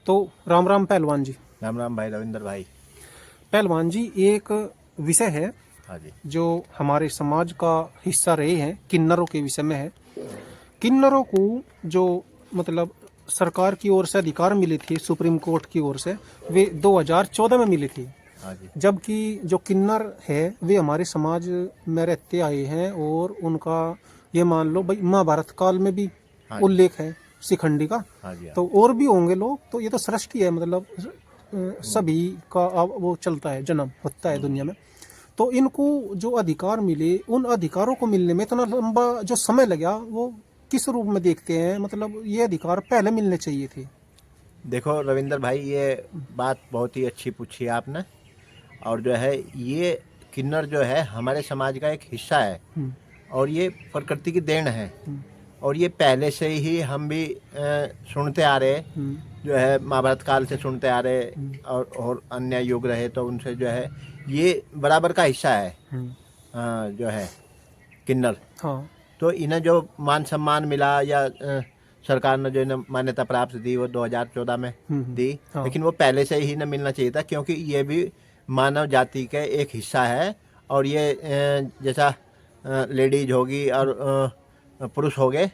तो राम राम पहलवान जी। राम राम भाई रविंदर भाई। पहलवान जी, एक विषय है हाँ जी। जो हमारे समाज का हिस्सा रहे हैं, किन्नरों के विषय में है। किन्नरों को जो मतलब सरकार की ओर से अधिकार मिले थे, सुप्रीम कोर्ट की ओर से, वे 2014 में मिले थे। हाँ जी। जबकि जो किन्नर है वे हमारे समाज में रहते आए हैं और उनका ये मान लो भाई महाभारत काल में भी हाँ जी। उल्लेख है शिखंडी का। हाँ जी। तो और भी होंगे लोग, तो ये तो सृष्टि है, मतलब सभी का अब वो चलता है, जन्म होता है दुनिया में। तो इनको जो अधिकार मिले, उन अधिकारों को मिलने में इतना लंबा जो समय लगा, वो किस रूप में देखते हैं? मतलब ये अधिकार पहले मिलने चाहिए थे। देखो रविंदर भाई, ये बात बहुत ही अच्छी पूछी है आपने। और जो है ये किन्नर जो है हमारे समाज का एक हिस्सा है हम्म, और ये प्रकृति की देन है। हम्म, और ये पहले से ही हम भी सुनते आ रहे, हम्म, जो है महाभारत काल से सुनते आ रहे। हम्म, और अन्य युग रहे तो उनसे जो है ये बराबर का हिस्सा है। हम्म। जो है किन्नर, हाँ। तो इन्हें जो मान सम्मान मिला या सरकार ने जो इन्हें मान्यता प्राप्त दी वो 2014 में दी। हाँ। लेकिन वो पहले से ही इन्हें मिलना चाहिए था, क्योंकि ये भी मानव जाति का एक हिस्सा है। और ये जैसा लेडीज होगी और पुरुष हो गए,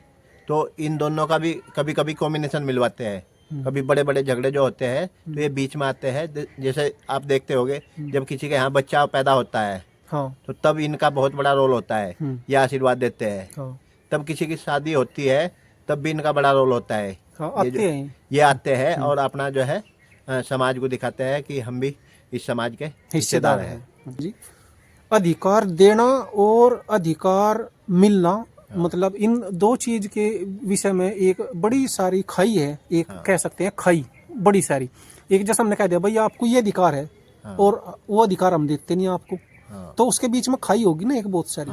तो इन दोनों का भी कभी कभी कॉम्बिनेशन मिलवाते हैं। कभी बड़े बड़े झगड़े जो होते हैं तो ये बीच में आते हैं। जैसे आप देखते होंगे, जब किसी के यहाँ बच्चा पैदा होता है हाँ। तो तब इनका बहुत बड़ा रोल होता है, ये आशीर्वाद देते हैं। हाँ। तब किसी की शादी होती है तब भी इनका बड़ा रोल होता है। हाँ, ये जो आते हैं। ये आते हैं और अपना जो है समाज को दिखाते हैं कि हम भी इस समाज के हिस्सेदार हैं। जी। अधिकार देना और अधिकार मिलना, मतलब इन दो चीज के विषय में एक बड़ी सारी खाई है, एक कह सकते हैं खाई बड़ी सारी। एक जैसा हमने कह दिया भाई आपको ये अधिकार है और वो अधिकार हम देते नहीं आपको, तो उसके बीच में खाई होगी ना एक बहुत सारी।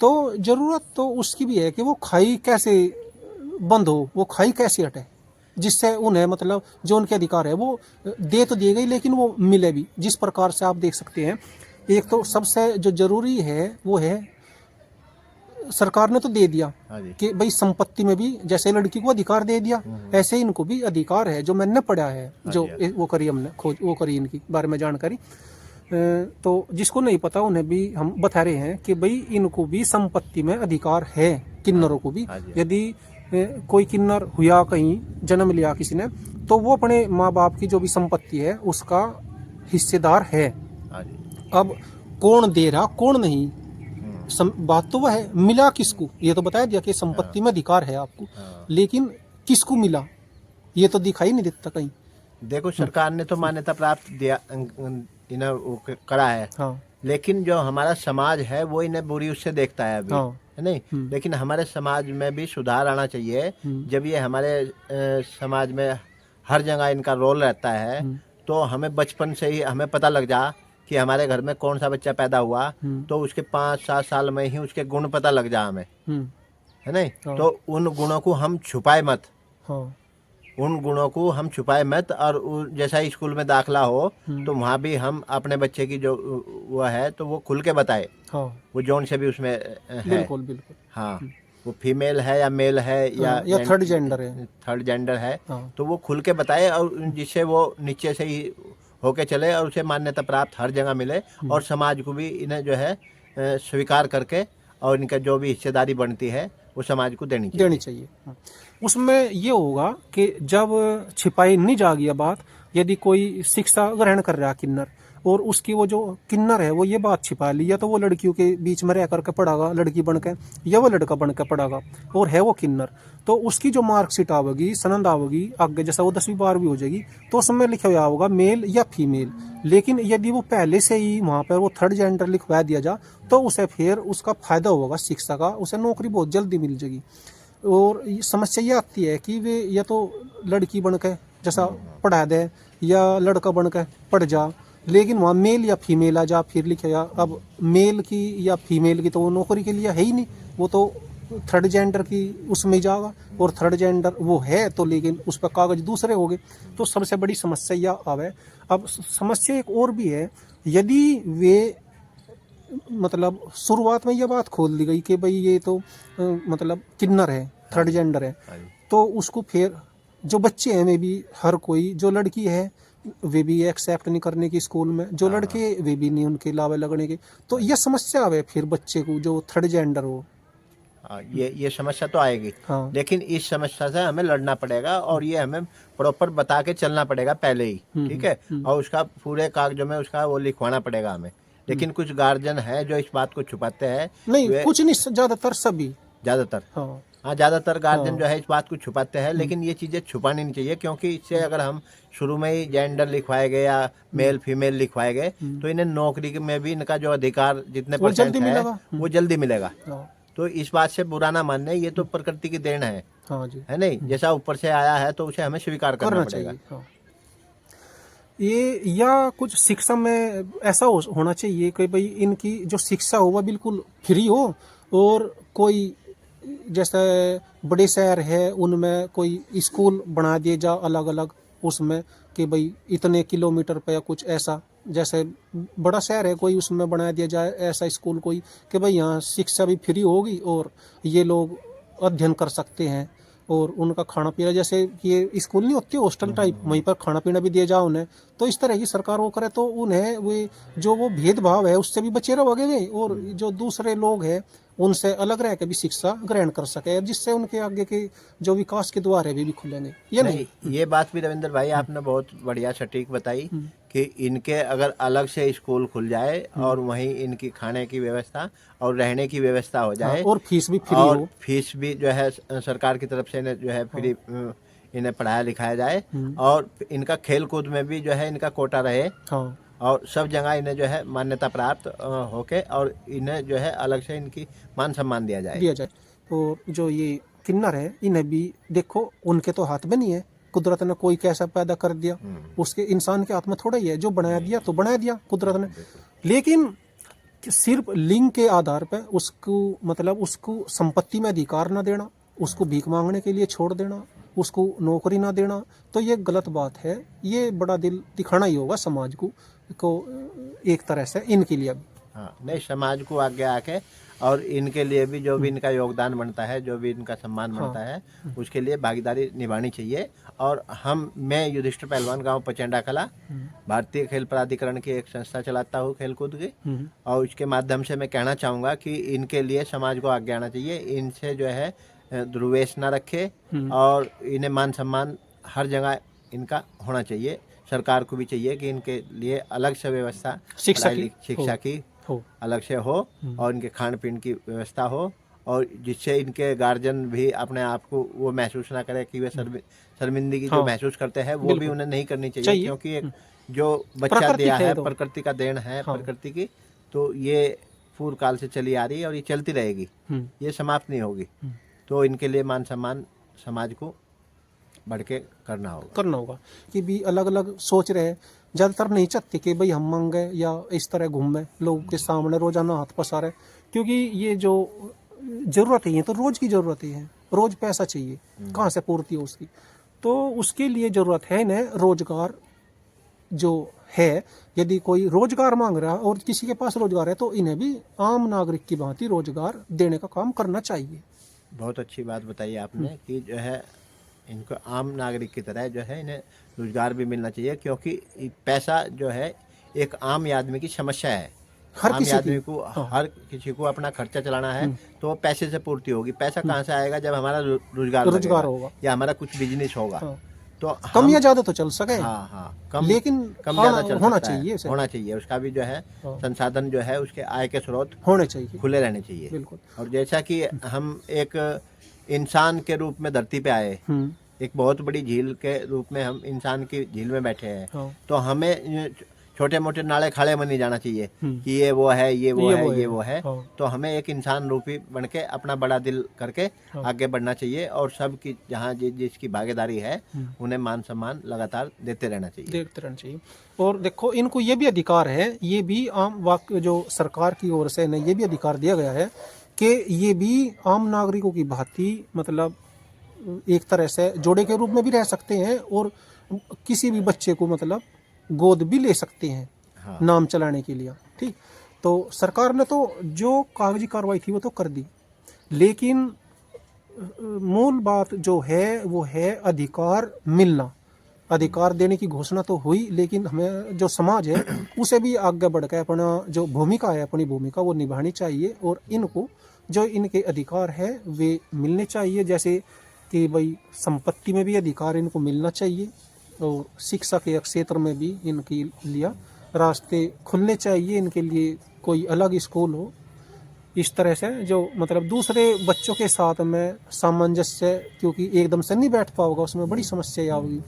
तो जरूरत तो उसकी भी है कि वो खाई कैसे बंद हो, वो खाई कैसे हटे, जिससे उन्हें मतलब जो उनके अधिकार है वो दे तो दिए गई, लेकिन वो मिले भी। जिस प्रकार से आप देख सकते हैं, एक तो सबसे जो जरूरी है वो है, सरकार ने तो दे दिया कि भाई संपत्ति में भी जैसे लड़की को अधिकार दे दिया, ऐसे ही इनको भी अधिकार है। जो मैंने पढ़ा है, जो वो करी हमने खोज, वो करी इनकी बारे में जानकारी, तो जिसको नहीं पता उन्हें भी हम बता रहे हैं कि भाई इनको भी संपत्ति में अधिकार है, किन्नरों को भी। यदि कोई किन्नर हुआ, कहीं जन्म लिया किसी ने, तो वो अपने माँ बाप की जो भी संपत्ति है उसका हिस्सेदार है। अब कौन दे रहा कौन नहीं, बात तो वह है, मिला किसको ये तो बताया दिया कि संपत्ति में अधिकार है आपको, लेकिन किसको मिला ये तो दिखाई नहीं देता कहीं। देखो सरकार ने तो मान्यता प्राप्त दिया, इन्हें करा है। लेकिन जो हमारा समाज है वो इन्हें बुरी उससे देखता है अभी, है नहीं। लेकिन हमारे समाज में भी सुधार आना चाहिए। जब ये हमारे समाज में हर जगह इनका रोल रहता है, तो हमें बचपन से ही हमें पता लग जा कि हमारे घर में कौन सा बच्चा पैदा हुआ, तो उसके 5-7 साल में ही उसके गुण पता लग जा हमें, है नहीं। तो उन गुणों को हम छुपाए मत, उन गुणों को हम छुपाए मत। और जैसा ही स्कूल में दाखला हो तो वहाँ भी हम अपने बच्चे की जो वो है तो वो खुल के बताए, वो जौन से भी उसमें है। बिल्कुल बिल्कुल। हाँ, वो फीमेल है या मेल है या थर्ड जेंडर है, थर्ड जेंडर है, तो वो खुल के बताए, और जिससे वो नीचे से ही होके चले और उसे मान्यता प्राप्त हर जगह मिले। और समाज को भी इन्हें जो है स्वीकार करके और इनका जो भी हिस्सेदारी बनती है वो समाज को देनी चाहिए। उसमें ये होगा कि जब छिपाई नहीं जाएगी ये बात, यदि कोई शिक्षा ग्रहण कर रहा है किन्नर, और उसकी वो जो किन्नर है वो ये बात छिपा ली, या तो वो लड़कियों के बीच में रह करके पढ़ागा लड़की बन के, या वो लड़का बन के पढ़ागा और है वो किन्नर, तो उसकी जो मार्कशीट आवेगी, सनद आवेगी आगे, जैसा वो 10वीं 12वीं हो जाएगी, तो उसमें लिखा हुआ होगा मेल या फीमेल। लेकिन यदि वो पहले से ही वहाँ पर वो थर्ड जेंडर लिखवा दिया जा, तो उसे फिर उसका फायदा होगा शिक्षा का, उसे नौकरी बहुत जल्दी मिल जाएगी। और समस्या ये आती है कि वे या तो लड़की बन के जैसा पढ़ा दे, या लड़का बन के पढ़ जा, लेकिन वहाँ मेल या फीमेल आ जा फिर लिखे जा। अब मेल की या फीमेल की तो वो नौकरी के लिए है ही नहीं, वो तो थर्ड जेंडर की उसमें जाएगा, और थर्ड जेंडर वो है तो लेकिन उस पर कागज दूसरे हो गए। तो सबसे बड़ी समस्या यह आवे। अब समस्या एक और भी है, यदि वे मतलब शुरुआत में यह बात खोल दी गई कि भाई ये तो मतलब किन्नर है, थर्ड जेंडर है, तो उसको फिर जो बच्चे हैं वे भी, हर कोई, जो लड़की है वे भी एक्सेप्ट नहीं करने की स्कूल में, जो लड़के वे भी नहीं उनके अलावा लगने के। तो यह समस्या है फिर बच्चे को जो थर्ड जेंडर हो। हाँ, ये समस्या तो आएगी। हाँ। लेकिन इस समस्या से हमें लड़ना पड़ेगा और ये हमें प्रॉपर बता के चलना पड़ेगा पहले ही, ठीक है। और उसका पूरे कागजों में उसका वो लिखवाना पड़ेगा हमें। लेकिन कुछ गार्जियन है जो इस बात को छुपाते हैं। नहीं, कुछ नहीं, ज्यादातर सभी, ज्यादातर, हाँ हाँ ज्यादातर गार्जियन जो है इस बात को छुपाते हैं। लेकिन ये चीजें छुपानी नहीं चाहिए, क्योंकि इससे अगर हम शुरू में ही जेंडर लिखवाए गए या मेल फीमेल लिखवाए गए तो इन्हें नौकरी में भी इनका जो अधिकार जितने परसेंट है वो जल्दी मिलेगा। तो इस बात से बुरा ना मानने, ये तो प्रकृति की देन है। हाँ जी, है नहीं, जैसा ऊपर से आया है तो उसे हमें स्वीकार करना पड़ेगा। हाँ। ये या कुछ शिक्षा में ऐसा होना चाहिए कि भाई इनकी जो शिक्षा हो वह बिल्कुल फ्री हो, और कोई जैसे बड़े शहर है उनमें कोई स्कूल बना दिए जा अलग अलग, उसमें कि भाई इतने किलोमीटर पे या कुछ ऐसा, जैसे बड़ा शहर है कोई उसमें बना दिया जाए ऐसा स्कूल कोई, कि भाई यहाँ शिक्षा भी फ्री होगी और ये लोग अध्ययन कर सकते हैं, और उनका खाना पीना जैसे ये स्कूल नहीं होते हॉस्टल टाइप, वहीं पर खाना पीना भी दिया जाए उन्हें। तो इस तरह की सरकार वो करे तो उन्हें वे जो वो भेदभाव है उससे भी बचे रहोगे, और जो दूसरे लोग हैं उनसे अलग रह के भी शिक्षा ग्रहण कर सके, जिससे उनके आगे के जो विकास के द्वार है वे भी खुलेंगे। ये नहीं, ये बात भी रविंद्र भाई आपने बहुत बढ़िया सटीक बताई कि इनके अगर अलग से स्कूल खुल जाए और वहीं इनकी खाने की व्यवस्था और रहने की व्यवस्था हो जाए, और फीस भी फ्री और हो, फीस भी जो है सरकार की तरफ से इन्हें जो है फ्री इन्हें पढ़ाया लिखाया जाए, और इनका खेल कूद में भी जो है इनका कोटा रहे, हाँ, और सब जगह इन्हें जो है मान्यता प्राप्त होके और इन्हें जो है अलग से इनकी मान सम्मान दिया जाए। और जो ये किन्नर है इन्हें भी देखो, उनके तो हाथ में नहीं है, कुदरत ने कोई कैसा पैदा कर दिया, उसके इंसान के हाथ में थोड़ा ही है, जो बनाया दिया तो बनाया दिया कुदरत ने। लेकिन सिर्फ लिंग के आधार पर उसको मतलब उसको संपत्ति में अधिकार न देना, उसको भीख मांगने के लिए छोड़ देना, उसको नौकरी ना देना, तो ये गलत बात है। ये बड़ा दिल दिखाना ही होगा समाज को एक तरह से इनके लिए भी। हाँ, नहीं, समाज को आगे आके और इनके लिए भी जो भी इनका योगदान बनता है, जो भी इनका सम्मान बनता है, उसके लिए भागीदारी निभानी चाहिए। और मैं युधिष्ठिर पहलवान, गांव पचेंडा कला, भारतीय खेल प्राधिकरण की एक संस्था चलाता हूँ खेल कूद की, और उसके माध्यम से मैं कहना चाहूँगा कि इनके लिए समाज को आगे आना चाहिए। इनसे जो है द्वेष ना रखे और इन्हें मान सम्मान हर जगह इनका होना चाहिए। सरकार को भी चाहिए कि इनके लिए अलग से व्यवस्था शिक्षा की अलग से हो, और इनके खान पीन की व्यवस्था हो, और जिससे इनके गार्जियन भी अपने आप को वो महसूस ना करे कि वे शर्मिंदगी जो महसूस करते हैं वो भी उन्हें नहीं करनी चाहिए, क्योंकि एक जो बच्चा दिया है प्रकृति का देन है, प्रकृति की, तो ये पूर्व काल से चली आ रही है और ये चलती रहेगी, ये समाप्त नहीं होगी। तो इनके लिए मान सम्मान समाज को बढ़ के करना होगा कि भी अलग अलग सोच रहे, ज़्यादातर नहीं चाहते कि भाई हम मांगे या इस तरह घूमे लोगों के सामने रोजाना हाथ पसारे, क्योंकि ये जो ज़रूरत है ये तो रोज़ की ज़रूरत है, रोज़ पैसा चाहिए, कहाँ से पूर्ति हो उसकी, तो उसके लिए ज़रूरत है इन्हें रोजगार जो है। यदि कोई रोजगार मांग रहा है और किसी के पास रोजगार है तो इन्हें भी आम नागरिक की भांति रोजगार देने का काम करना चाहिए। बहुत अच्छी बात बताई आपने कि जो है इनको आम नागरिक की तरह जो है इन्हें रोजगार भी मिलना चाहिए, क्योंकि पैसा जो है एक आम आदमी की समस्या है। हर किसी को अपना खर्चा चलाना है, तो पैसे से पूर्ति होगी। पैसा कहाँ से आएगा? जब हमारा रोजगार होगा या हमारा कुछ बिजनेस होगा। तो कम या ज्यादा तो चल सके, कम, लेकिन कम ज्यादा होना चाहिए उसका भी जो है संसाधन जो है उसके आय के स्रोत होने चाहिए, खुले रहने चाहिए। बिल्कुल। और जैसा कि हम एक इंसान के रूप में धरती पे आए, एक बहुत बड़ी झील के रूप में हम इंसान की झील में बैठे हैं, तो हमें छोटे मोटे नाले खाले में नहीं जाना चाहिए कि ये वो है, ये वो है। तो हमें एक इंसान रूपी बन के अपना बड़ा दिल करके आगे बढ़ना चाहिए, और सबकी जहाँ जिसकी भागीदारी है उन्हें मान सम्मान लगातार देते रहना चाहिए। और देखो इनको ये भी अधिकार है, ये भी आम जो सरकार की ओर से ये भी अधिकार दिया गया है कि ये भी आम नागरिकों की भांति मतलब एक तरह से जोड़े के रूप में भी रह सकते हैं, और किसी भी बच्चे को मतलब गोद भी ले सकते हैं नाम चलाने के लिए। ठीक, तो सरकार ने तो जो कागजी कार्रवाई थी वो तो कर दी, लेकिन मूल बात जो है वो है अधिकार मिलना। अधिकार देने की घोषणा तो हुई, लेकिन हमें जो समाज है उसे भी आगे बढ़कर अपना जो भूमिका है, अपनी भूमिका वो निभानी चाहिए, और इनको जो इनके अधिकार है वे मिलने चाहिए। जैसे कि भाई संपत्ति में भी अधिकार इनको मिलना चाहिए, और शिक्षा के क्षेत्र में भी इनके लिए रास्ते खुलने चाहिए, इनके लिए कोई अलग स्कूल हो। इस तरह से जो मतलब दूसरे बच्चों के साथ में सामंजस्य, क्योंकि एकदम से नहीं बैठ पाओगा, उसमें बड़ी समस्या आएगी।